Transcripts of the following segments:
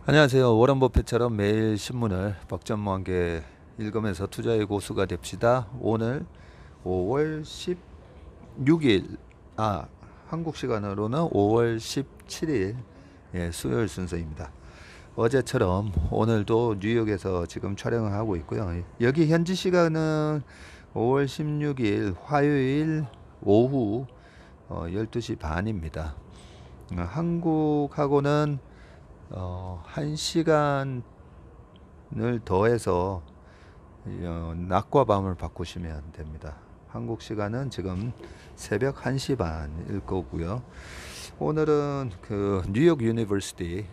안녕하세요. 워런 버핏처럼 매일 신문을 박전무 함께 읽으면서 투자의 고수가 됩시다. 오늘 5월 16일, 한국 시간으로는 5월 17일, 수요일 순서입니다. 어제처럼 오늘도 뉴욕에서 지금 촬영을 하고 있고요. 여기 현지 시간은 5월 16일 화요일 오후 12시 반입니다. 한국하고는 1시간을 더해서 낮과 밤을 바꾸시면 됩니다. 한국 시간은 지금 새벽 1시 반일 거고요. 오늘은 그 뉴욕 유니버시티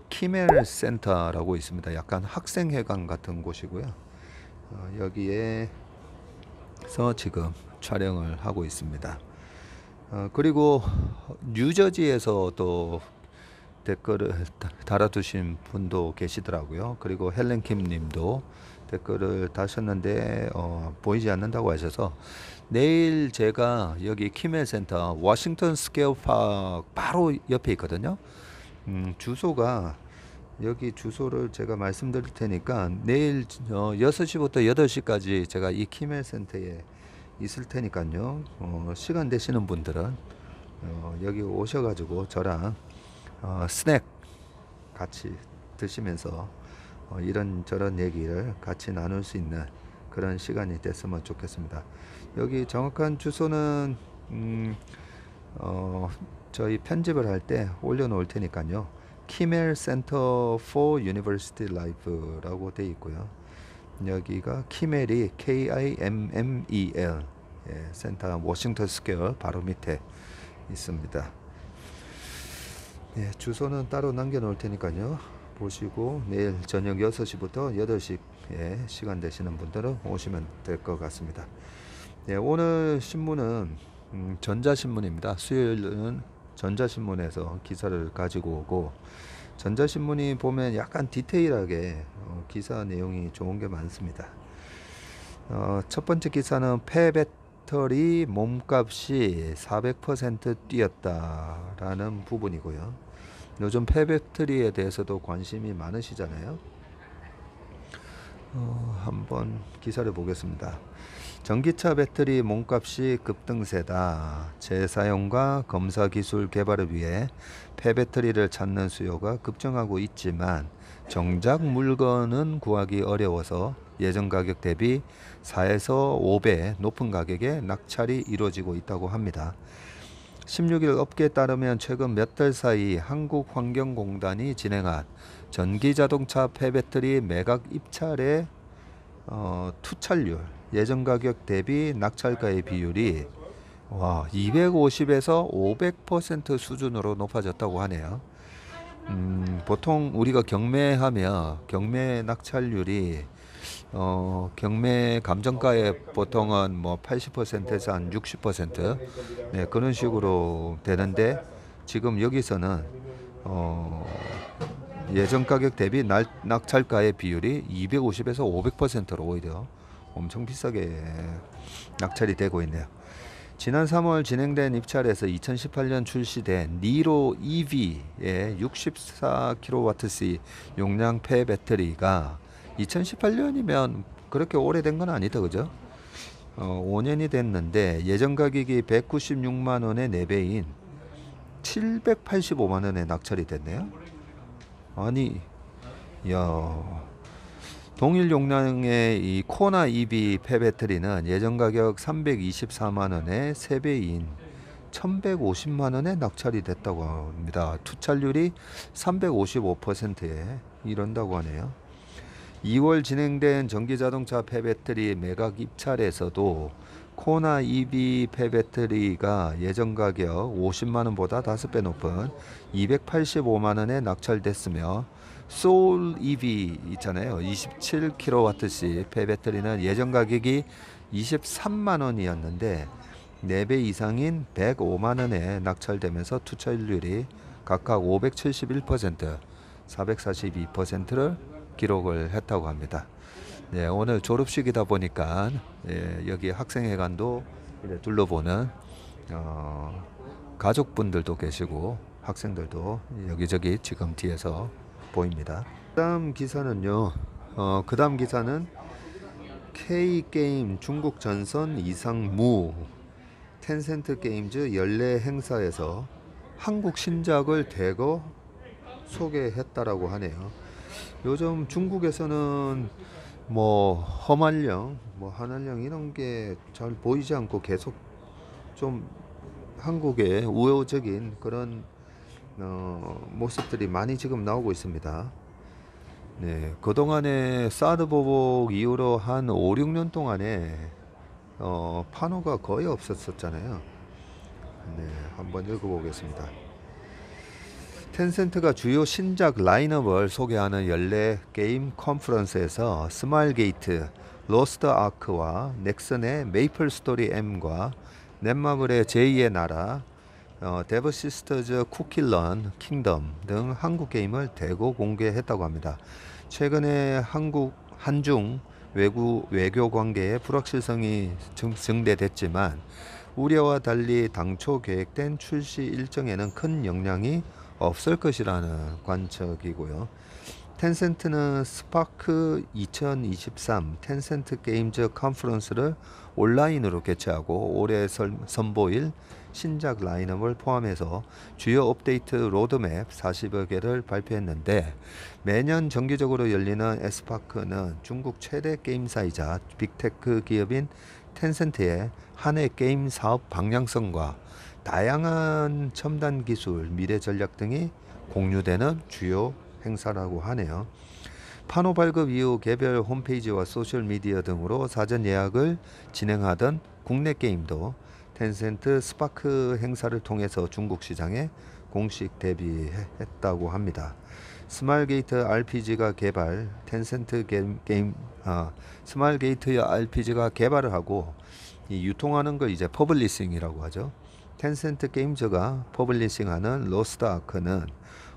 키멜 센터라고 있습니다. 약간 학생회관 같은 곳이고요. 여기에서 지금 촬영을 하고 있습니다. 그리고 뉴저지에서 또 댓글을 달아두신 분도 계시더라고요. 그리고 헬렌킴 님도 댓글을 다셨는데 보이지 않는다고 하셔서 내일 제가 여기 키멜 센터 워싱턴 스퀘어 파크 바로 옆에 있거든요. 주소가 여기 주소를 제가 말씀드릴 테니까 내일 6시부터 8시까지 제가 이 키멜 센터에 있을 테니까요. 시간 되시는 분들은 여기 오셔가지고 저랑 스낵 같이 드시면서 이런저런 얘기를 같이 나눌 수 있는 그런 시간이 됐으면 좋겠습니다. 여기 정확한 주소는 저희 편집을 할 때 올려놓을 테니까요. 키멜 센터 for University Life라고 되어 있고요. 여기가 키멜이 KIMMEL 센터 워싱턴 스퀘어 바로 밑에 있습니다. 주소는 따로 남겨놓을 테니까요. 보시고 내일 저녁 6시부터 8시에 시간 되시는 분들은 오시면 될 것 같습니다. 오늘 신문은 전자신문입니다. 수요일은 전자신문에서 기사를 가지고 오고, 전자신문이 보면 약간 디테일하게 기사 내용이 좋은 게 많습니다. 첫 번째 기사는 폐배터리 몸값이 400% 뛰었다라는 부분이고요. 요즘 폐배터리에 대해서도 관심이 많으시잖아요. 한번 기사를 보겠습니다. 전기차 배터리 몸값이 급등세다. 재사용과 검사 기술 개발을 위해 폐배터리를 찾는 수요가 급증하고 있지만 정작 물건은 구하기 어려워서 예전 가격 대비 4에서 5배 높은 가격에 낙찰이 이루어지고 있다고 합니다. 16일 업계에 따르면 최근 몇 달 사이 한국환경공단이 진행한 전기자동차 폐배터리 매각 입찰의 투찰률, 예전 가격 대비 낙찰가의 비율이 250에서 500% 수준으로 높아졌다고 하네요. 보통 우리가 경매하면 경매 낙찰률이 경매 감정가에 보통은 뭐 80%에서 한 60%, 그런 식으로 되는데, 지금 여기서는 예전 가격 대비 낙찰가의 비율이 250에서 500%로 오히려 엄청 비싸게 낙찰이 되고 있네요. 지난 3월 진행된 입찰에서 2018년 출시된 니로 EV의 64kWh 용량 폐 배터리가 2018년이면 그렇게 오래된 건 아니다, 그죠? 5년이 됐는데 예전 가격이 196만 원의 4배인 785만 원에 낙찰이 됐네요. 아니, 야, 동일 용량의 이 코나 EV 폐배터리는 예전 가격 324만 원의 3배인 1150만 원에 낙찰이 됐다고 합니다. 투찰률이 355%에 이른다고 하네요. 2월 진행된 전기자동차 폐배터리 매각 입찰에서도 코나 EV 폐배터리가 예전 가격 50만 원보다 5배 높은 285만 원에 낙찰됐으며, 소울 EV 있잖아요. 27kWh 폐배터리는 예전 가격이 23만 원이었는데 4배 이상인 105만 원에 낙찰되면서 투찰률이 각각 571%, 442%를 기록을 했다고 합니다. 오늘 졸업식이다 보니까 여기 학생회관도 둘러보는 가족분들도 계시고 학생들도 여기저기 지금 뒤에서 보입니다. 그다음 기사는요. 그다음 기사는 K게임 중국 전선 이상무 텐센트 게임즈 연례 행사에서 한국 신작을 대거 소개했다라고 하네요. 요즘 중국에서는 뭐 험한령, 뭐 한한령 이런 게 잘 보이지 않고 계속 좀 한국의 우호적인 그런 모습들이 많이 지금 나오고 있습니다. 네, 그동안에 사드 보복 이후로 한 5, 6년 동안에 판호가 거의 없었었잖아요. 네, 한번 읽어보겠습니다. 텐센트가 주요 신작 라인업을 소개하는 연례 게임 컨퍼런스에서 스마일게이트, 로스트 아크와 넥슨의 메이플 스토리 M과 넷마블의 제2의 나라, 데브 시스터즈 쿠킬런 킹덤 등 한국 게임을 대거 공개했다고 합니다. 최근에 한중 외교 관계의 불확실성이 증대됐지만 우려와 달리 당초 계획된 출시 일정에는 큰 영향이 없을 것이라는 관측이고요. 텐센트는 스파크 2023 텐센트 게임즈 컨퍼런스를 온라인으로 개최하고 올해 선보일 신작 라인업을 포함해서 주요 업데이트 로드맵 40여 개를 발표했는데, 매년 정기적으로 열리는 에스파크는 중국 최대 게임사이자 빅테크 기업인 텐센트의 한 해 게임 사업 방향성과 다양한 첨단 기술, 미래 전략 등이 공유되는 주요 행사라고 하네요. 판호 발급 이후 개별 홈페이지와 소셜미디어 등으로 사전 예약을 진행하던 국내 게임도 텐센트 스파크 행사를 통해서 중국 시장에 공식 데뷔했다고 합니다. 스마일게이트 RPG가 개발, 텐센트 스마일게이트 RPG가 개발을 하고 이 유통하는 걸 이제 퍼블리싱이라고 하죠. 텐센트 게임즈가 퍼블리싱하는 로스트 아크는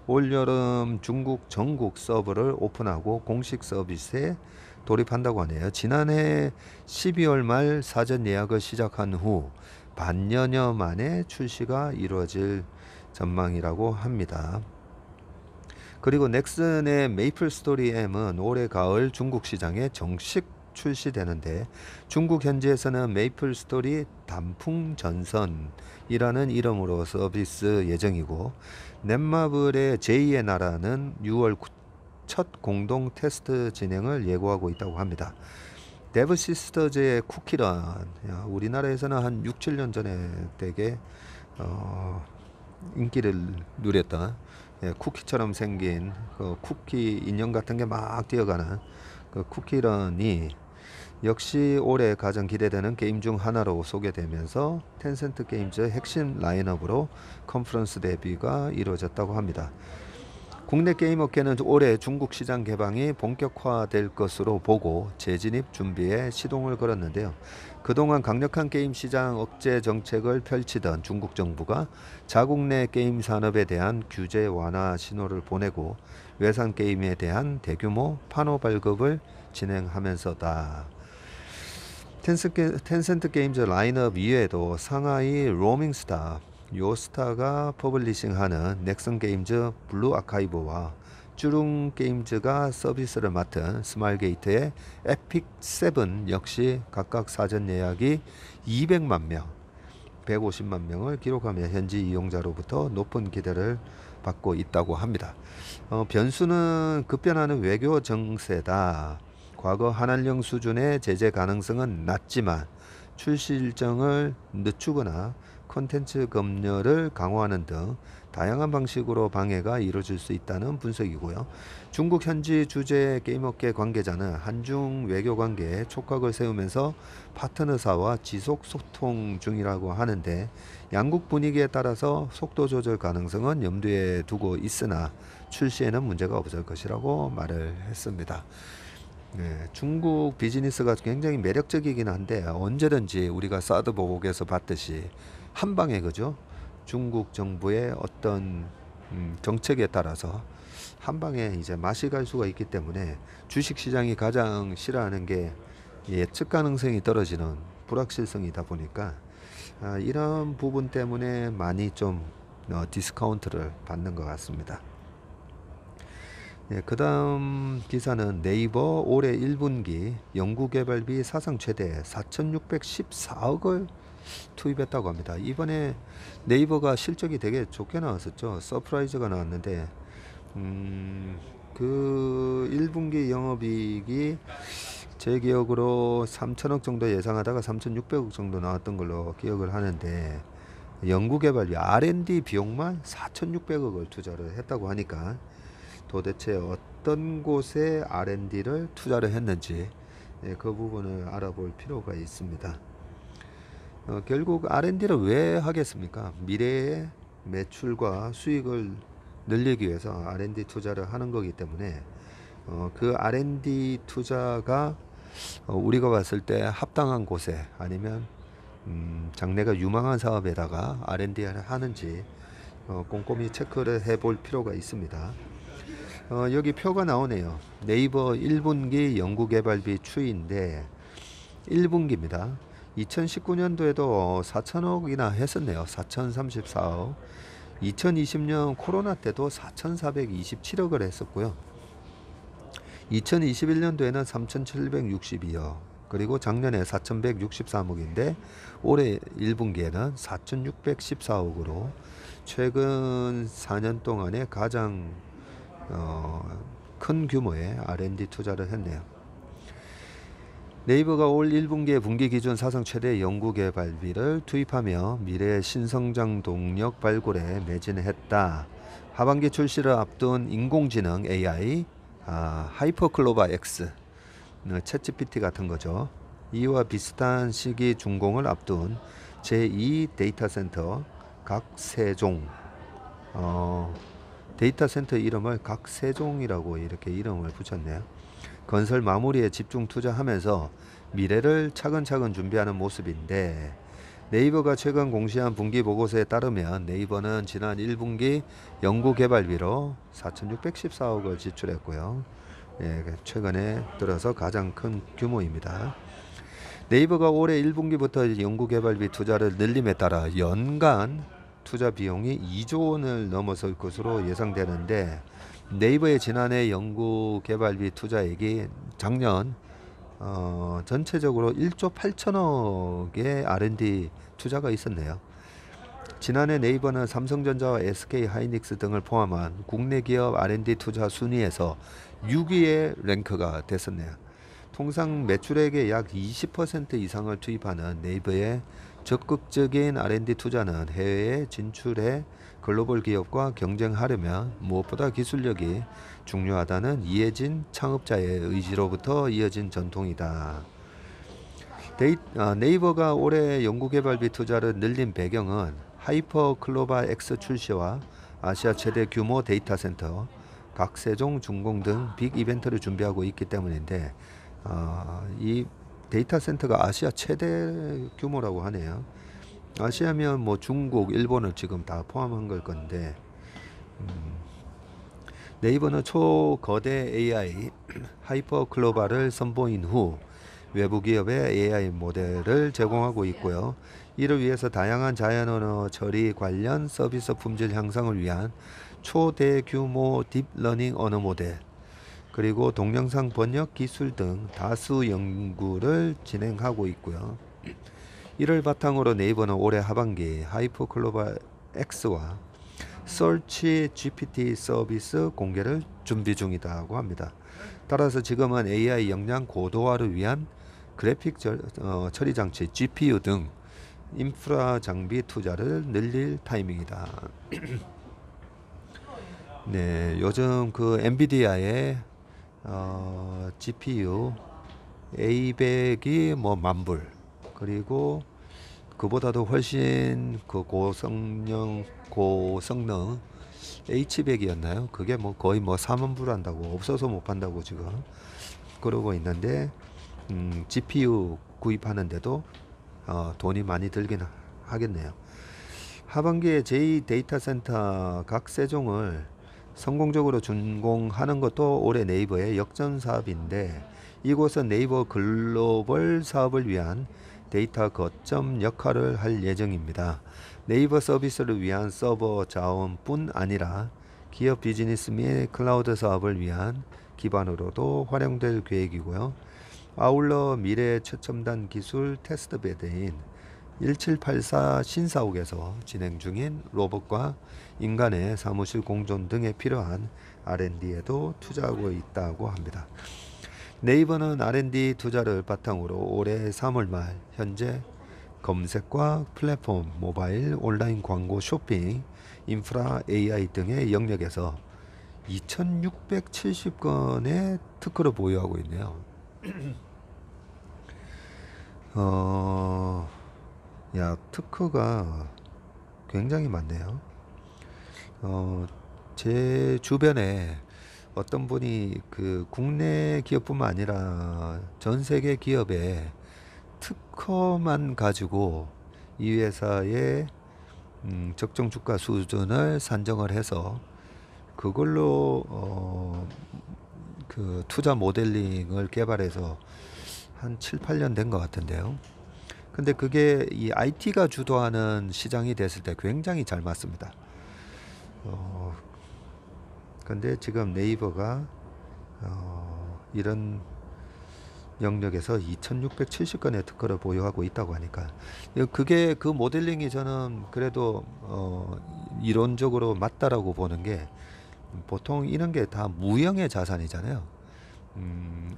올여름 중국 전국 서버를 오픈하고 공식 서비스에 돌입한다고 하네요. 지난해 12월 말 사전 예약을 시작한 후 반년여 만에 출시가 이루어질 전망이라고 합니다. 그리고 넥슨의 메이플 스토리 M은 올해 가을 중국 시장에 정식 출시되는데, 중국 현지에서는 메이플 스토리 단풍 전선이라는 이름으로 서비스 예정이고, 넷마블의 제2의 나라는 6월 첫 공동 테스트 진행을 예고하고 있다고 합니다. 데브 시스터즈의 쿠키런, 우리나라에서는 한 6, 7년 전에 되게 인기를 누렸던 쿠키처럼 생긴 그 쿠키 인형 같은 게 막 뛰어가는 그 쿠키런이 역시 올해 가장 기대되는 게임 중 하나로 소개되면서 텐센트 게임즈 핵심 라인업으로 컨퍼런스 데뷔가 이루어졌다고 합니다. 국내 게임 업계는 올해 중국 시장 개방이 본격화될 것으로 보고 재진입 준비에 시동을 걸었는데요. 그동안 강력한 게임 시장 억제 정책을 펼치던 중국 정부가 자국 내 게임 산업에 대한 규제 완화 신호를 보내고 외산 게임에 대한 대규모 판호 발급을 진행하면서다. 텐센트 게임즈 라인업 이외에도 상하이 로밍스타, 요스타가 퍼블리싱하는 넥슨 게임즈 블루 아카이브와 쭈룽 게임즈가 서비스를 맡은 스마일게이트의 에픽 7 역시 각각 사전 예약이 200만 명, 150만 명을 기록하며 현지 이용자로부터 높은 기대를 받고 있다고 합니다. 변수는 급변하는 외교 정세다. 과거 한한령 수준의 제재 가능성은 낮지만 출시 일정을 늦추거나 콘텐츠 검열을 강화하는 등 다양한 방식으로 방해가 이루어질 수 있다는 분석이고요. 중국 현지 주재 게임업계 관계자는 한중 외교 관계에 촉각을 세우면서 파트너사와 지속 소통 중이라고 하는데, 양국 분위기에 따라서 속도 조절 가능성은 염두에 두고 있으나 출시에는 문제가 없을 것이라고 말을 했습니다. 네, 중국 비즈니스가 굉장히 매력적이긴 한데 언제든지 우리가 사드 보복에서 봤듯이 한 방에, 그죠? 중국 정부의 어떤 정책에 따라서 한 방에 이제 맛이 갈 수가 있기 때문에 주식 시장이 가장 싫어하는 게 예측 가능성이 떨어지는 불확실성이다 보니까 이런 부분 때문에 많이 좀 디스카운트를 받는 것 같습니다. 예, 그 다음 기사는 네이버 올해 1분기 연구개발비 사상 최대 4,614억을 투입했다고 합니다. 이번에 네이버가 실적이 되게 좋게 나왔었죠. 서프라이즈가 나왔는데 그 1분기 영업이익이 제 기억으로 3천억 정도 예상하다가 3,600억 정도 나왔던 걸로 기억을 하는데, 연구개발비 R&D 비용만 4,600억을 투자를 했다고 하니까 도대체 어떤 곳에 R&D를 투자를 했는지, 예, 그 부분을 알아볼 필요가 있습니다. 결국 R&D를 왜 하겠습니까? 미래의 매출과 수익을 늘리기 위해서 R&D 투자를 하는 거기 때문에 그 R&D 투자가 우리가 봤을 때 합당한 곳에, 아니면 장래가 유망한 사업에다가 R&D를 하는지 꼼꼼히 체크를 해볼 필요가 있습니다. 여기 표가 나오네요. 네이버 1분기 연구개발비 추이인데 1분기입니다. 2019년도에도 4천억이나 했었네요. 4,034억. 2020년 코로나 때도 4,427억을 했었고요. 2021년도에는 3,762억, 그리고 작년에 4,163억인데 올해 1분기에는 4,614억으로 최근 4년 동안에 가장 큰 규모의 R&D 투자를 했네요. 네이버가 올 1분기에 분기 기준 사상 최대 연구개발비를 투입하며 미래의 신성장 동력 발굴에 매진했다. 하반기 출시를 앞둔 인공지능 AI 하이퍼클로바 X, 챗GPT 같은 거죠. 이와 비슷한 시기 준공을 앞둔 제2 데이터 센터 각세종, 데이터 센터 이름을 각세종이라고 이렇게 이름을 붙였네요. 건설 마무리에 집중 투자하면서 미래를 차근차근 준비하는 모습인데, 네이버가 최근 공시한 분기 보고서에 따르면 네이버는 지난 1분기 연구개발비로 4,614억을 지출했고요. 예, 최근에 들어서 가장 큰 규모입니다. 네이버가 올해 1분기부터 연구개발비 투자를 늘림에 따라 연간 투자 비용이 2조 원을 넘어설 것으로 예상되는데, 네이버의 지난해 연구개발비 투자액이 작년 전체적으로 1조 8천억의 R&D 투자가 있었네요. 지난해 네이버는 삼성전자와 SK 하이닉스 등을 포함한 국내 기업 R&D 투자 순위에서 6위에 랭크가 됐었네요. 통상 매출액의 약 20% 이상을 투입하는 네이버의 적극적인 R&D 투자는 해외에 진출해 글로벌 기업과 경쟁하려면 무엇보다 기술력이 중요하다는 이해진 창업자의 의지로부터 이어진 전통이다. 네이버가 올해 연구개발비 투자를 늘린 배경은 하이퍼클로바 X 출시와 아시아 최대 규모 데이터 센터 각세종 준공 등 빅 이벤트를 준비하고 있기 때문인데, 이 데이터 센터가 아시아 최대 규모라고 하네요. 아시아면 뭐 중국, 일본을 지금 다 포함한 걸 건데, 네이버는 초거대 AI 하이퍼클로바를 선보인 후 외부 기업의 AI 모델을 제공하고 있고요. 이를 위해서 다양한 자연언어 처리 관련 서비스 품질 향상을 위한 초대규모 딥러닝 언어 모델, 그리고 동영상 번역 기술 등 다수 연구를 진행하고 있고요. 이를 바탕으로 네이버는 올해 하반기 하이퍼클로바 X와 서치 GPT 서비스 공개를 준비 중이라고 합니다. 따라서 지금은 AI 역량 고도화를 위한 그래픽 처리 장치 GPU 등 인프라 장비 투자를 늘릴 타이밍이다. 네, 요즘 그 엔비디아의 GPU A100이 뭐 만불, 그리고 그보다도 훨씬 그 고성능 H100이었나요? 그게 뭐 거의 뭐 4만 불 한다고, 없어서 못 판다고 지금 그러고 있는데, GPU 구입하는데도 돈이 많이 들긴 하겠네요. 하반기에 제2 데이터 센터 각세종을 성공적으로 준공하는 것도 올해 네이버의 역전 사업인데, 이곳은 네이버 글로벌 사업을 위한 데이터 거점 역할을 할 예정입니다. 네이버 서비스를 위한 서버 자원뿐 아니라 기업 비즈니스 및 클라우드 사업을 위한 기반으로도 활용될 계획이고요. 아울러 미래 최첨단 기술 테스트베드인 1784 신사옥에서 진행 중인 로봇과 인간의 사무실 공존 등에 필요한 R&D에도 투자하고 있다고 합니다. 네이버는 R&D 투자를 바탕으로 올해 3월 말 현재 검색과 플랫폼, 모바일, 온라인 광고, 쇼핑, 인프라, AI 등의 영역에서 2670건의 특허를 보유하고 있네요. 특허가 굉장히 많네요. 제 주변에 어떤 분이 그 국내 기업뿐만 아니라 전 세계 기업의 특허만 가지고 이 회사의 적정 주가 수준을 산정을 해서 그걸로 그 투자 모델링을 개발해서 한 7, 8년 된 것 같은데요. 근데 그게 이 IT가 주도하는 시장이 됐을 때 굉장히 잘 맞습니다. 근데 지금 네이버가 이런 영역에서 2670건의 특허를 보유하고 있다고 하니까 그게 그 모델링이 저는 그래도 이론적으로 맞다라고 보는 게 보통 이런 게 다 무형의 자산이잖아요.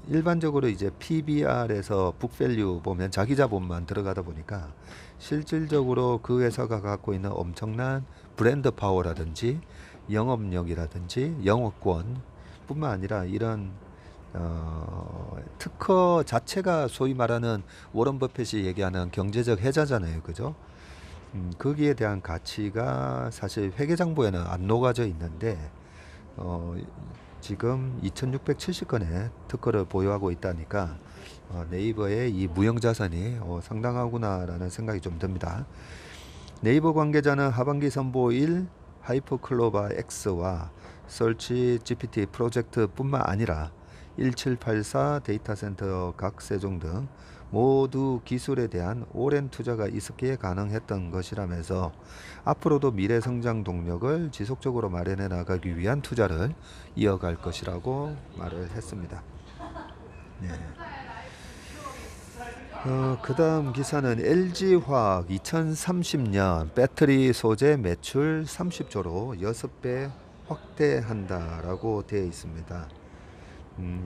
일반적으로 이제 PBR에서 북밸류 보면 자기 자본만 들어가다 보니까 실질적으로 그 회사가 갖고 있는 엄청난 브랜드 파워라든지 영업력이라든지 영업권 뿐만 아니라 이런 특허 자체가 소위 말하는 워런 버핏이 얘기하는 경제적 해자잖아요. 그죠? 거기에 대한 가치가 사실 회계장부에는 안 녹아져 있는데 지금 2670건의 특허를 보유하고 있다니까 네이버의 이 무형자산이 상당하구나라는 생각이 좀 듭니다. 네이버 관계자는 하반기 선보일 하이퍼클로바 X와 설치 GPT 프로젝트 뿐만 아니라 1784 데이터 센터 각 세종 등 모두 기술에 대한 오랜 투자가 있었기에 가능했던 것이라면서 앞으로도 미래 성장 동력을 지속적으로 마련해 나가기 위한 투자를 이어갈 것이라고 말을 했습니다. 네. 그 다음 기사는 LG화학 2030년 배터리 소재 매출 30조로 6배 확대한다라고 되어 있습니다.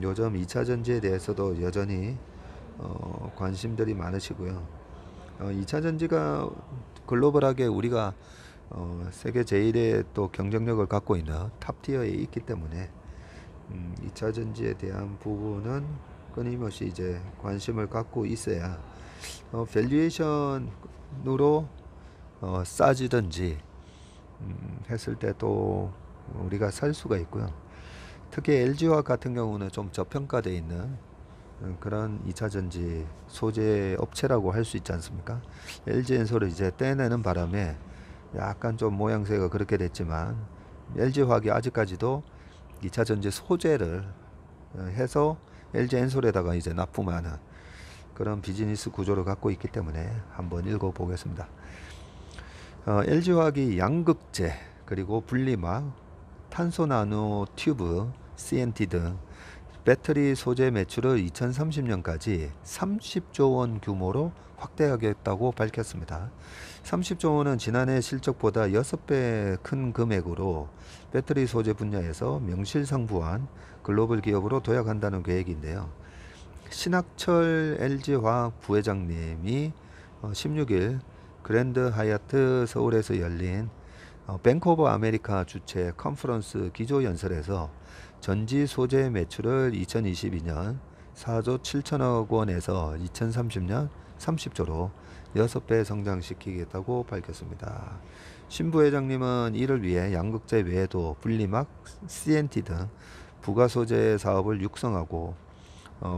요즘 2차전지에 대해서도 여전히 관심들이 많으시고요. 2차전지가 글로벌하게 우리가 세계 제일의 또 경쟁력을 갖고 있는 탑티어에 있기 때문에 2차전지에 대한 부분은 끊임없이 이제 관심을 갖고 있어야 밸류에이션으로 싸지든지 했을 때 또 우리가 살 수가 있고요. 특히 LG화학 같은 경우는 좀 저평가되어 있는 그런 2차전지 소재 업체라고 할 수 있지 않습니까? LG엔솔을 이제 떼내는 바람에 약간 좀 모양새가 그렇게 됐지만 LG화학이 아직까지도 2차전지 소재를 해서 LG엔솔에다가 이제 납품하는 그런 비즈니스 구조를 갖고 있기 때문에 한번 읽어보겠습니다. LG화학이 양극재 그리고 분리막, 탄소 나노 튜브, CNT 등 배터리 소재 매출을 2030년까지 30조 원 규모로 확대하겠다고 밝혔습니다. 30조 원은 지난해 실적보다 6배 큰 금액으로 배터리 소재 분야에서 명실상부한 글로벌 기업으로 도약한다는 계획인데요. 신학철 LG화학 부회장님이 16일 그랜드 하얏트 서울에서 열린 뱅크 오브 아메리카 주최 컨퍼런스 기조연설에서 전지 소재 매출을 2022년 4조 7천억 원에서 2030년 30조로 6배 성장시키겠다고 밝혔습니다. 신 부회장님은 이를 위해 양극재 외에도 분리막, CNT 등 부가 소재 사업을 육성하고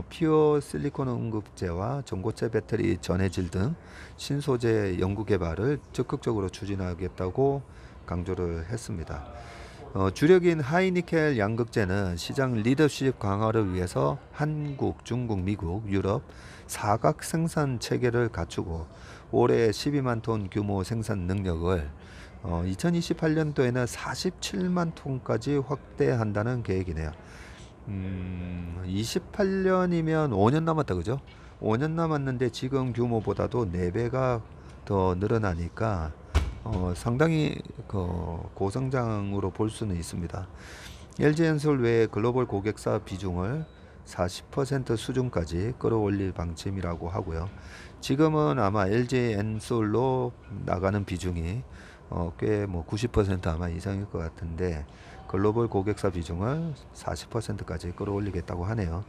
피어 실리콘 응급제와 전고체 배터리 전해질 등 신소재 연구 개발을 적극적으로 추진하겠다고 강조를 했습니다. 주력인 하이니켈 양극재는 시장 리더십 강화를 위해서 한국, 중국, 미국, 유럽 사각 생산 체계를 갖추고 올해 12만 톤 규모 생산 능력을 2028년도에는 47만 톤까지 확대한다는 계획이네요. 28년이면 5년 남았다 그죠? 5년 남았는데 지금 규모보다도 4배가 더 늘어나니까 상당히 고성장으로 볼 수는 있습니다. LG엔솔 외에 글로벌 고객사 비중을 40% 수준까지 끌어올릴 방침이라고 하고요. 지금은 아마 LG엔솔로 나가는 비중이 꽤 뭐 90% 아마 이상일 것 같은데 글로벌 고객사 비중을 40%까지 끌어올리겠다고 하네요.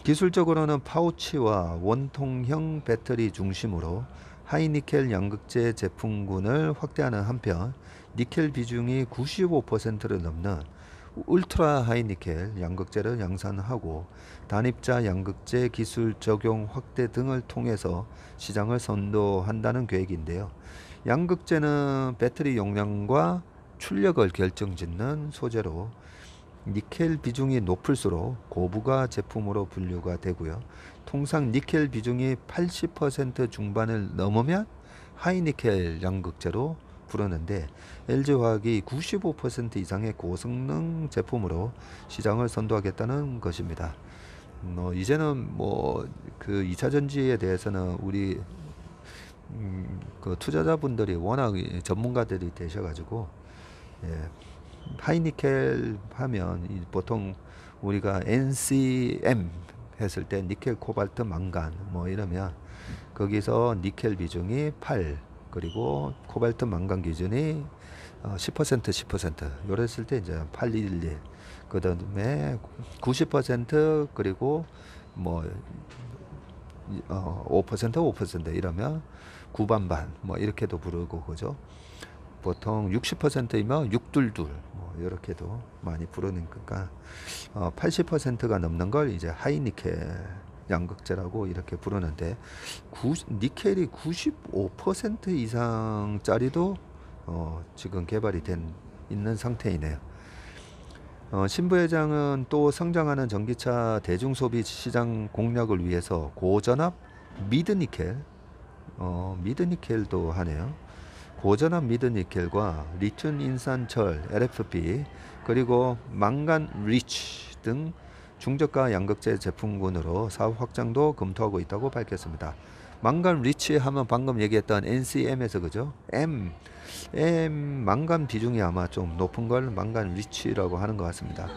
기술적으로는 파우치와 원통형 배터리 중심으로 하이니켈 양극재 제품군을 확대하는 한편 니켈 비중이 95%를 넘는 울트라 하이니켈 양극재를 양산하고 단입자 양극재 기술 적용 확대 등을 통해서 시장을 선도한다는 계획인데요. 양극재는 배터리 용량과 출력을 결정짓는 소재로 니켈 비중이 높을수록 고부가 제품으로 분류가 되고요. 통상 니켈 비중이 80% 중반을 넘으면 하이니켈 양극재로 부르는데 LG화학이 95% 이상의 고성능 제품으로 시장을 선도하겠다는 것입니다. 이제는 뭐 그 2차 전지에 대해서는 우리 그 투자자분들이 워낙 전문가들이 되셔가지고 예, 하이니켈 하면 보통 우리가 NCM 했을 때 니켈, 코발트, 망간 뭐 이러면 거기서 니켈 비중이 8 그리고 코발트, 망간 기준이 10% 10% 요랬을 때 이제 811 그다음에 90% 그리고 뭐 5% 5% 이러면 구반반 뭐 이렇게도 부르고 그죠. 보통 60%이면 622 뭐 이렇게도 많이 부르니까 80%가 넘는 걸 이제 하이니켈 양극재라고 이렇게 부르는데 니켈이 95% 이상짜리도 지금 개발이 있는 상태이네요. 신부 회장은 또 성장하는 전기차 대중소비 시장 공략을 위해서 고전압 미드니켈 미드니켈도 하네요. 고전압 미드니켈과 리튬 인산철 LFP 그리고 망간 리치 등 중저가 양극재 제품군으로 사업 확장도 검토하고 있다고 밝혔습니다. 망간 리치 하면 방금 얘기했던 NCM에서 그죠? M 망간 비중이 아마 좀 높은 걸 망간 리치라고 하는 것 같습니다.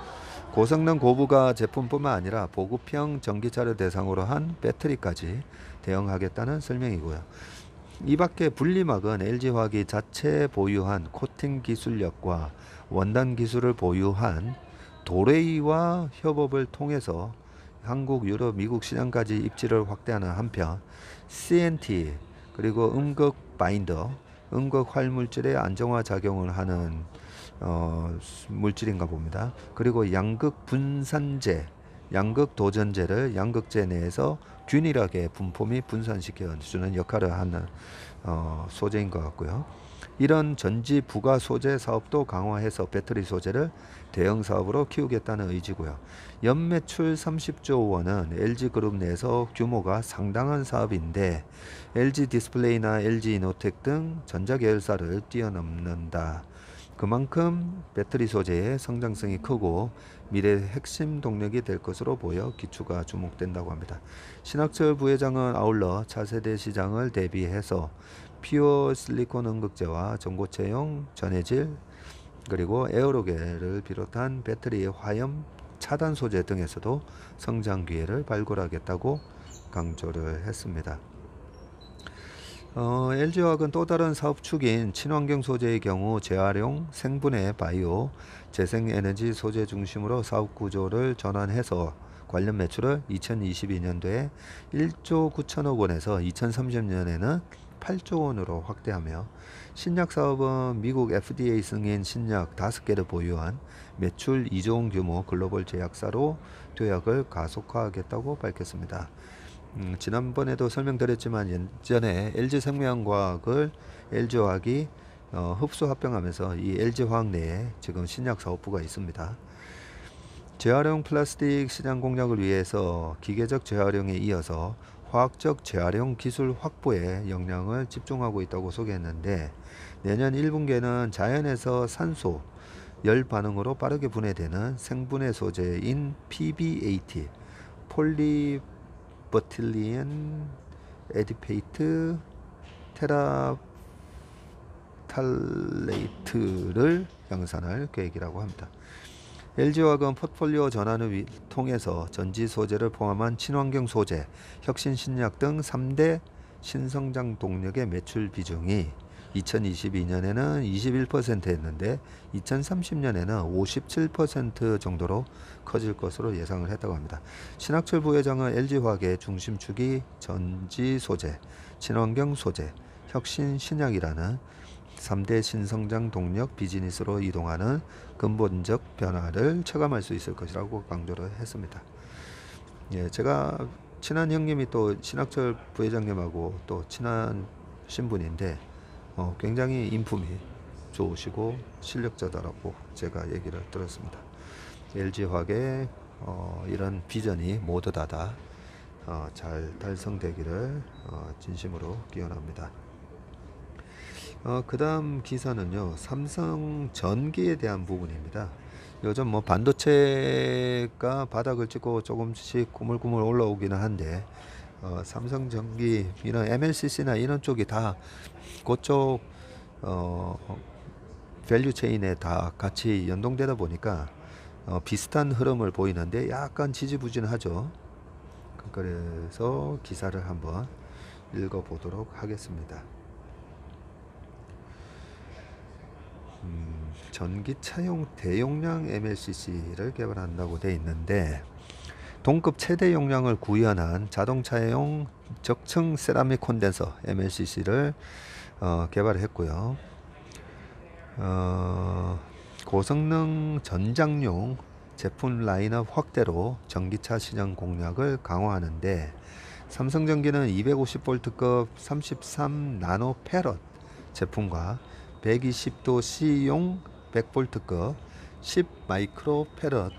고성능 고부가 제품뿐만 아니라 보급형 전기차를 대상으로 한 배터리까지 대응하겠다는 설명이고요. 이 밖에 분리막은 LG화학이 자체 보유한 코팅 기술력과 원단 기술을 보유한 도레이와 협업을 통해서 한국, 유럽, 미국 시장까지 입지를 확대하는 한편 CNT 그리고 음극 바인더, 음극 활물질의 안정화 작용을 하는 물질인가 봅니다. 그리고 양극 분산제, 양극 도전제를 양극재 내에서 균일하게 분포 및 분산시켜 주는 역할을 하는 소재인 것 같고요. 이런 전지 부가 소재 사업도 강화해서 배터리 소재를 대형 사업으로 키우겠다는 의지고요. 연매출 30조 원은 LG그룹 내에서 규모가 상당한 사업인데 LG 디스플레이나 LG 이노텍 등 전자계열사를 뛰어넘는다. 그만큼 배터리 소재의 성장성이 크고 미래의 핵심 동력이 될 것으로 보여 기추가 주목된다고 합니다. 신학철 부회장은 아울러 차세대 시장을 대비해서 피어 실리콘 음극재와 전고체용 전해질 그리고 에어로겔을 비롯한 배터리의 화염 차단 소재 등에서도 성장 기회를 발굴하겠다고 강조를 했습니다. LG화학은 또 다른 사업축인 친환경 소재의 경우 재활용, 생분해 바이오, 재생에너지 소재 중심으로 사업 구조를 전환해서 관련 매출을 2022년도에 1조 9천억 원에서 2030년에는 8조 원으로 확대하며 신약 사업은 미국 FDA 승인 신약 5개를 보유한 매출 2조 원 규모 글로벌 제약사로 도약을 가속화하겠다고 밝혔습니다. 지난번에도 설명드렸지만 예전에 LG생명과학을 LG화학이 흡수 합병하면서 이 LG화학 내에 지금 신약 사업부가 있습니다. 재활용 플라스틱 시장 공략을 위해서 기계적 재활용에 이어서 화학적 재활용 기술 확보에 역량을 집중하고 있다고 소개했는데, 내년 1분기에는 자연에서 산소, 열 반응으로 빠르게 분해되는 생분해 소재인 PBAT, 폴리버틸리엔 에디페이트 테라탈레이트를 양산할 계획이라고 합니다. LG화학은 포트폴리오 전환을 통해서 전지 소재를 포함한 친환경 소재, 혁신 신약 등 3대 신성장 동력의 매출 비중이 2022년에는 21%였는데 2030년에는 57% 정도로 커질 것으로 예상을 했다고 합니다. 신학철 부회장은 LG화학의 중심축이 전지 소재, 친환경 소재, 혁신 신약이라는 3대 신성장 동력 비즈니스로 이동하는 근본적 변화를 체감할 수 있을 것이라고 강조를 했습니다. 예, 제가 친한 형님이 또 신학철 부회장님하고 또 친한 신분인데 굉장히 인품이 좋으시고 실력자다라고 제가 얘기를 들었습니다. LG화학의 이런 비전이 모두 다 잘 달성되기를 진심으로 기원합니다. 그 다음 기사는요, 삼성 전기에 대한 부분입니다. 요즘 뭐 반도체가 바닥을 찍고 조금씩 꾸물꾸물 올라오기는 한데, 삼성전기 이런 MLCC나 이런 쪽이 다 그쪽 밸류 체인에 다 같이 연동되다 보니까 비슷한 흐름을 보이는데 약간 지지부진하죠. 그래서 기사를 한번 읽어보도록 하겠습니다. 전기차용 대용량 MLCC를 개발한다고 되어 있는데, 동급 최대 용량을 구현한 자동차용 적층 세라믹 콘덴서 MLCC를 개발했고요. 고성능 전장용 제품 라인업 확대로 전기차 시장 공략을 강화하는데, 삼성전기는 250V급 33 나노 페럿 제품과 120도 C용 100V급 10 마이크로 페럿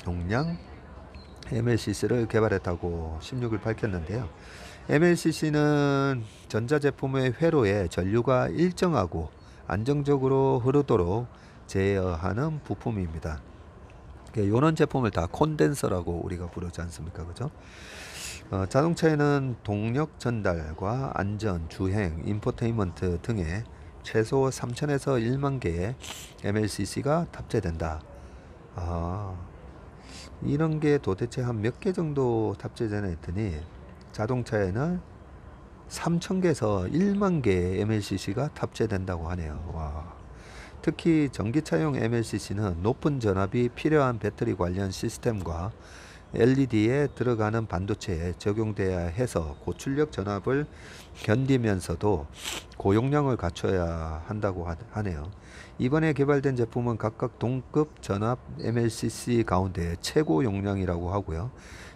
용량 MLCC를 개발했다고 16일 밝혔는데요. MLCC는 전자제품의 회로에 전류가 일정하고 안정적으로 흐르도록 제어하는 부품입니다. 이런 제품을 다 콘덴서라고 우리가 부르지 않습니까? 그죠? 자동차에는 동력 전달과 안전, 주행, 인포테인먼트 등의 최소 3,000에서 1만 개의 MLCC가 탑재된다. 이런 게 도대체 한 몇 개 정도 탑재되나 했더니, 자동차에는 3,000개에서 1만 개의 MLCC가 탑재된다고 하네요. 와. 특히 전기차용 MLCC는 높은 전압이 필요한 배터리 관련 시스템과 LED에 들어가는 반도체에 적용돼야 해서 고출력 전압을 견디면서도 고용량을 갖춰야 한다고 하네요. 이번에 개발된 제품은 각각 동급 전압 MLCC 가운데 최고 용량이라고 하고요.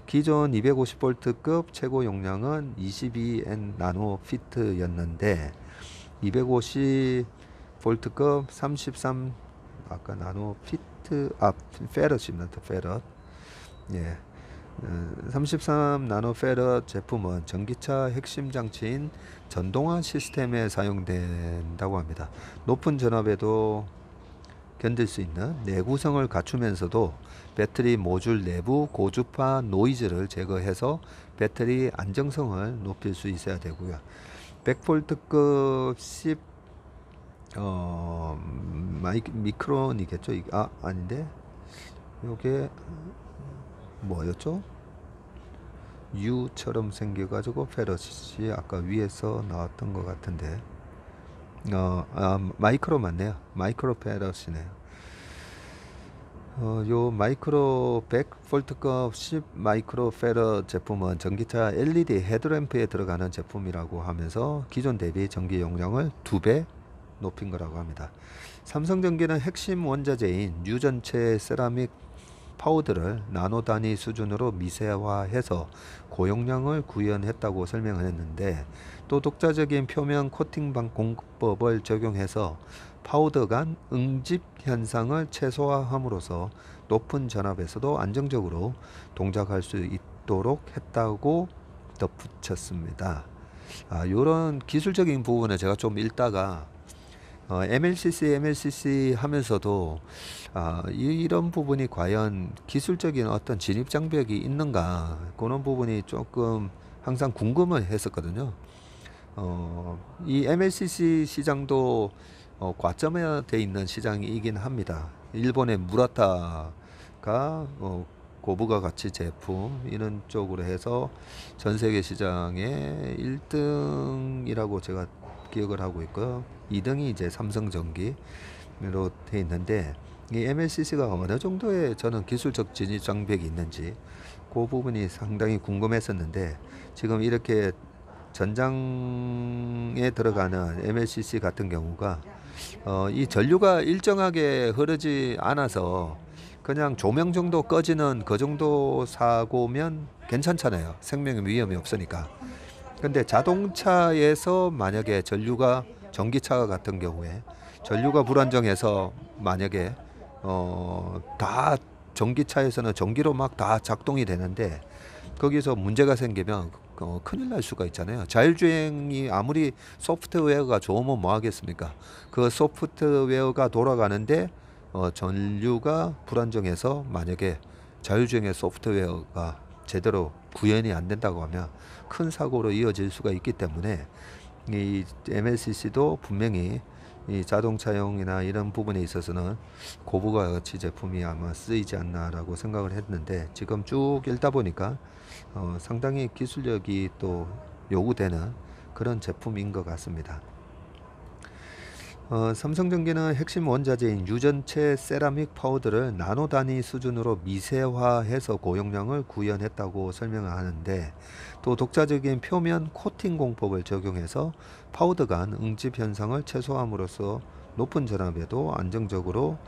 기존 250V급 최고 용량은 22N 나노피트였는데 250V급 33 아까 나노피트 페럿입니다. 페럿. 예. 33 나노페럿 제품은 전기차 핵심 장치인 전동화 시스템에 사용된다고 합니다. 높은 전압에도 견딜 수 있는 내구성을 갖추면서도 배터리 모듈 내부 고주파 노이즈를 제거해서 배터리 안정성을 높일 수 있어야 되고요. 100V급 10 미크론이겠죠. 아닌데 요게 뭐였죠? U처럼 생겨가지고 페럿이 아까 위에서 나왔던 것 같은데 마이크로 맞네요. 마이크로 페럿이네요. 요 마이크로 100V급 10 마이크로 페럿 제품은 전기차 LED 헤드램프에 들어가는 제품이라고 하면서 기존 대비 전기 용량을 2배 높인 거라고 합니다. 삼성전기는 핵심 원자재인 유전체 세라믹 파우더를 나노 단위 수준으로 미세화해서 고용량을 구현했다고 설명을 했는데, 또 독자적인 표면 코팅 공법을 적용해서 파우더 간 응집 현상을 최소화함으로써 높은 전압에서도 안정적으로 동작할 수 있도록 했다고 덧붙였습니다. 요런 기술적인 부분을 제가 좀 읽다가 MLCC 하면서도 이런 부분이 과연 기술적인 어떤 진입 장벽이 있는가, 그런 부분이 조금 항상 궁금을 했었거든요. 이 MLCC 시장도 과점화되어 있는 시장이긴 합니다. 일본의 무라타가 고부가 가치 제품 이런 쪽으로 해서 전 세계 시장의 1등이라고 제가 기억을 하고 있고요. 2등이 이제 삼성전기로 돼 있는데, 이 MLCC가 어느 정도의 저는 기술적 진입 장벽이 있는지 그 부분이 상당히 궁금했었는데, 지금 이렇게 전장에 들어가는 MLCC 같은 경우가 이 전류가 일정하게 흐르지 않아서 그냥 조명 정도 꺼지는 그 정도 사고면 괜찮잖아요. 생명의 위험이 없으니까. 근데 자동차에서 만약에 전류가, 전기차 같은 경우에 전류가 불안정해서 만약에 다 전기차에서는 전기로 막 다 작동이 되는데 거기서 문제가 생기면 큰일 날 수가 있잖아요. 자율주행이 아무리 소프트웨어가 좋으면 뭐 하겠습니까? 그 소프트웨어가 돌아가는데 전류가 불안정해서 만약에 자율주행의 소프트웨어가 제대로 구현이 안 된다고 하면 큰 사고로 이어질 수가 있기 때문에 이 MLCC도 분명히 이 자동차용이나 이런 부분에 있어서는 고부가 가치 제품이 아마 쓰이지 않나라고 생각을 했는데, 지금 쭉 읽다 보니까 상당히 기술력이 또 요구되는 그런 제품인 것 같습니다. 삼성전기는 핵심 원자재인 유전체 세라믹 파우더를 나노 단위 수준으로 미세화해서 고용량을 구현했다고 설명하는데, 또 독자적인 표면 코팅 공법을 적용해서 파우더 간 응집 현상을 최소함으로써 높은 전압에도 안정적으로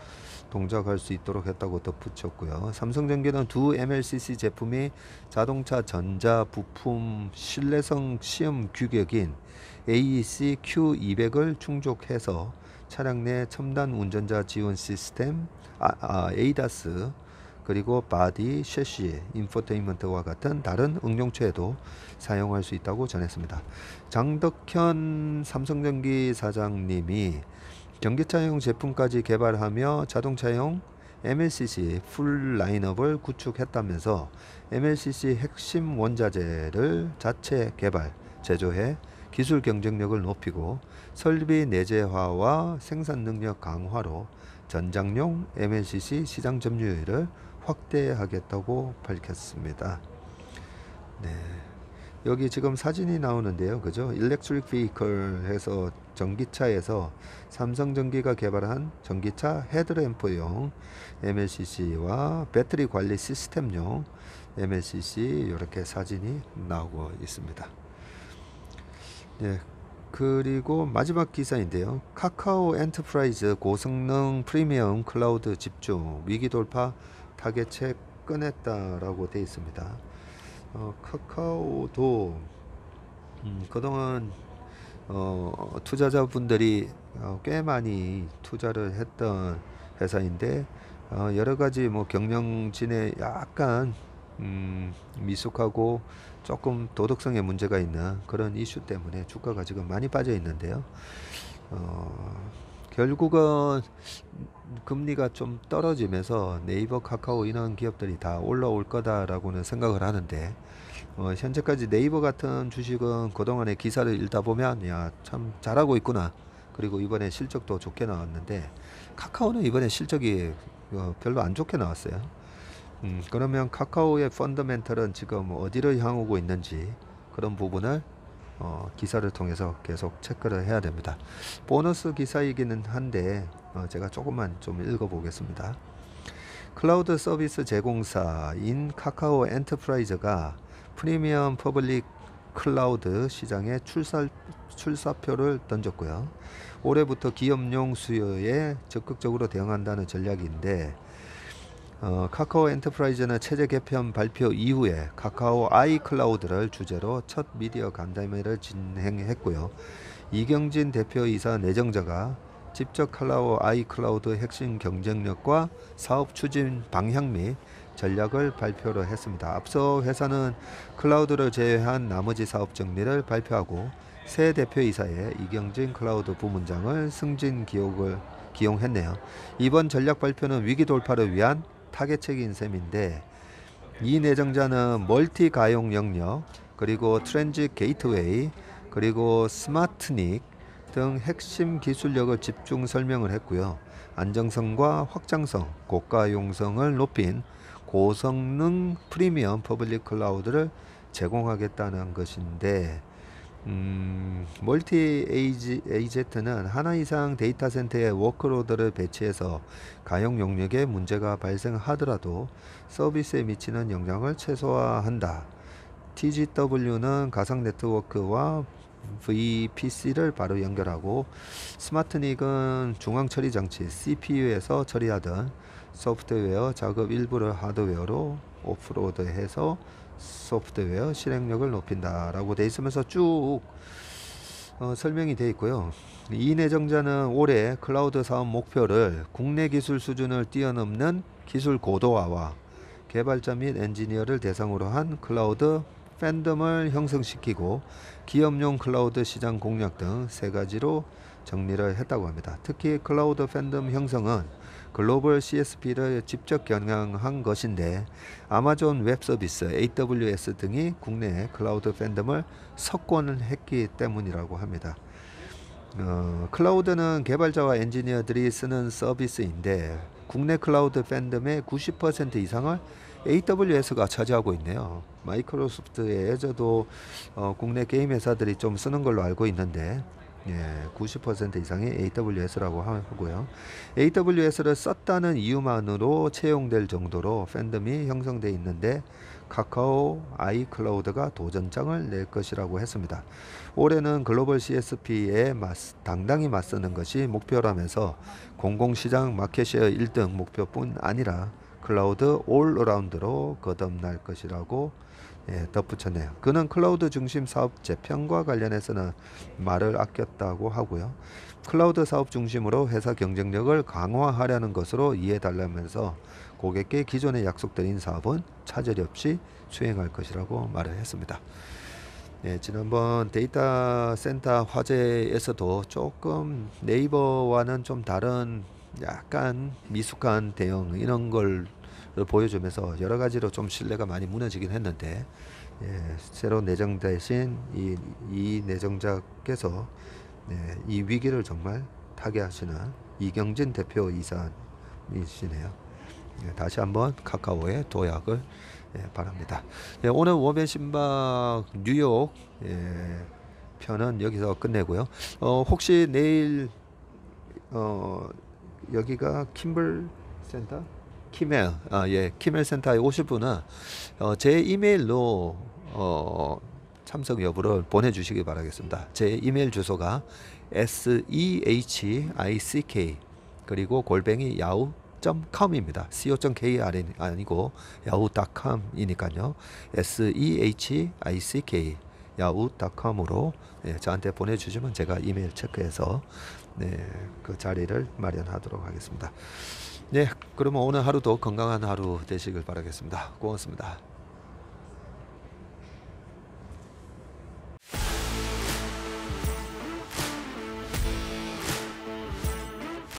동작할 수 있도록 했다고 덧붙였고요. 삼성전기는 두 MLCC 제품이 자동차 전자 부품 신뢰성 시험 규격인 AEC Q200을 충족해서 차량 내 첨단 운전자 지원 시스템 ADAS, 그리고 바디, 셰시, 인포테인먼트와 같은 다른 응용처에도 사용할 수 있다고 전했습니다. 장덕현 삼성전기 사장님이 전기차용 제품까지 개발하며 자동차용 MLCC 풀 라인업을 구축했다면서 MLCC 핵심 원자재를 자체 개발, 제조해 기술 경쟁력을 높이고 설비 내재화와 생산 능력 강화로 전장용 MLCC 시장 점유율을 확대하겠다고 밝혔습니다. 네. 여기 지금 사진이 나오는데요. 그죠? 일렉트릭 비이클 해서 전기차에서 삼성전기가 개발한 전기차 헤드램프용 MLCC와 배터리 관리 시스템용 MLCC 이렇게 사진이 나오고 있습니다. 네. 그리고 마지막 기사인데요. 카카오 엔터프라이즈 고성능 프리미엄 클라우드 집중 위기 돌파 타겟책 꺼냈다라고 되어 있습니다. 카카오도 그동안 투자자분들이 꽤 많이 투자를 했던 회사인데, 여러 가지 뭐 경영진에 약간 미숙하고 조금 도덕성에 문제가 있는 그런 이슈 때문에 주가가 지금 많이 빠져 있는데요. 결국은 금리가 좀 떨어지면서 네이버, 카카오 이런 기업들이 다 올라올 거다라고는 생각을 하는데, 현재까지 네이버 같은 주식은 그동안의 기사를 읽다 보면 야, 참 잘하고 있구나, 그리고 이번에 실적도 좋게 나왔는데, 카카오는 이번에 실적이 별로 안 좋게 나왔어요. 그러면 카카오의 펀더멘털은 지금 어디를 향하고 있는지 그런 부분을 기사를 통해서 계속 체크를 해야 됩니다. 보너스 기사이기는 한데 제가 조금만 좀 읽어보겠습니다. 클라우드 서비스 제공사인 카카오 엔터프라이즈가 프리미엄 퍼블릭 클라우드 시장에 출사표를 던졌고요. 올해부터 기업용 수요에 적극적으로 대응한다는 전략인데, 카카오 엔터프라이즈는 체제 개편 발표 이후에 카카오 아이 클라우드를 주제로 첫 미디어 간담회를 진행했고요. 이경진 대표이사 내정자가 직접 카카오 아이 클라우드 핵심 경쟁력과 사업 추진 방향 및 전략을 발표를 했습니다. 앞서 회사는 클라우드를 제외한 나머지 사업 정리를 발표하고 새 대표이사에 이경진 클라우드 부문장을 승진 기용했네요. 이번 전략 발표는 위기 돌파를 위한 타겟책인 셈인데 이 내정자는 멀티 가용 영역, 그리고 트랜짓 게이트웨이, 그리고 스마트닉 등 핵심 기술력을 집중 설명을 했고요. 안정성과 확장성, 고가용성을 높인 고성능 프리미엄 퍼블릭 클라우드를 제공하겠다는 것인데 멀티 AZ는 하나 이상 데이터 센터에 워크로드를 배치해서 가용 용역에 문제가 발생하더라도 서비스에 미치는 영향을 최소화한다. TGW는 가상 네트워크와 VPC를 바로 연결하고 스마트닉은 중앙 처리 장치 CPU에서 처리하던 소프트웨어 작업 일부를 하드웨어로 오프로드해서 소프트웨어 실행력을 높인다라고 돼 있으면서 쭉 설명이 되어 있고요. 이 내정자는 올해 클라우드 사업 목표를 국내 기술 수준을 뛰어넘는 기술 고도화와 개발자 및 엔지니어를 대상으로 한 클라우드 팬덤을 형성시키고 기업용 클라우드 시장 공략 등 세 가지로 정리를 했다고 합니다. 특히 클라우드 팬덤 형성은 글로벌 CSP를 직접 겨냥한 것인데 아마존 웹서비스, AWS 등이 국내 클라우드 팬덤을 석권했기 때문이라고 합니다. 클라우드는 개발자와 엔지니어들이 쓰는 서비스인데 국내 클라우드 팬덤의 90% 이상을 AWS가 차지하고 있네요. 마이크로소프트의 애저도 국내 게임 회사들이 좀 쓰는 걸로 알고 있는데 90% 이상이 AWS라고 하고요. AWS를 썼다는 이유만으로 채용될 정도로 팬덤이 형성되어 있는데 카카오 아이클라우드가 도전장을 낼 것이라고 했습니다. 올해는 글로벌 CSP에 당당히 맞서는 것이 목표라면서 공공시장 마켓쉐어 1등 목표뿐 아니라 클라우드 올어라운드로 거듭날 것이라고 덧붙였네요. 그는 클라우드 중심 사업 재편과 관련해서는 말을 아꼈다고 하고요. 클라우드 사업 중심으로 회사 경쟁력을 강화하려는 것으로 이해달라면서 고객께 기존에 약속드린 사업은 차질 없이 수행할 것이라고 말을 했습니다. 지난번 데이터 센터 화재에서도 조금 네이버와는 좀 다른 약간 미숙한 대응 이런 걸 보여주면서 여러 가지로 좀 신뢰가 많이 무너지긴 했는데 새로 내정되신 이 내정자께서 이 위기를 정말 타개하시는 이경진 대표이사이시네요. 다시 한번 카카오의 도약을 바랍니다. 오늘 워맨 신박 뉴욕 편은 여기서 끝내고요. 혹시 내일 여기가 킴블 센터? 키멜 센터에 오실 분은 제 이메일로 참석 여부를 보내주시기 바라겠습니다. 제 이메일 주소가 sehick 그리고 골뱅이 yahoo.com입니다. co.kr 아니고 yahoo.com이니까요. sehick yahoo.com으로 저한테 보내주시면 제가 이메일 체크해서 그 자리를 마련하도록 하겠습니다. 그러면 오늘 하루도 건강한 하루 되시길 바라겠습니다. 고맙습니다.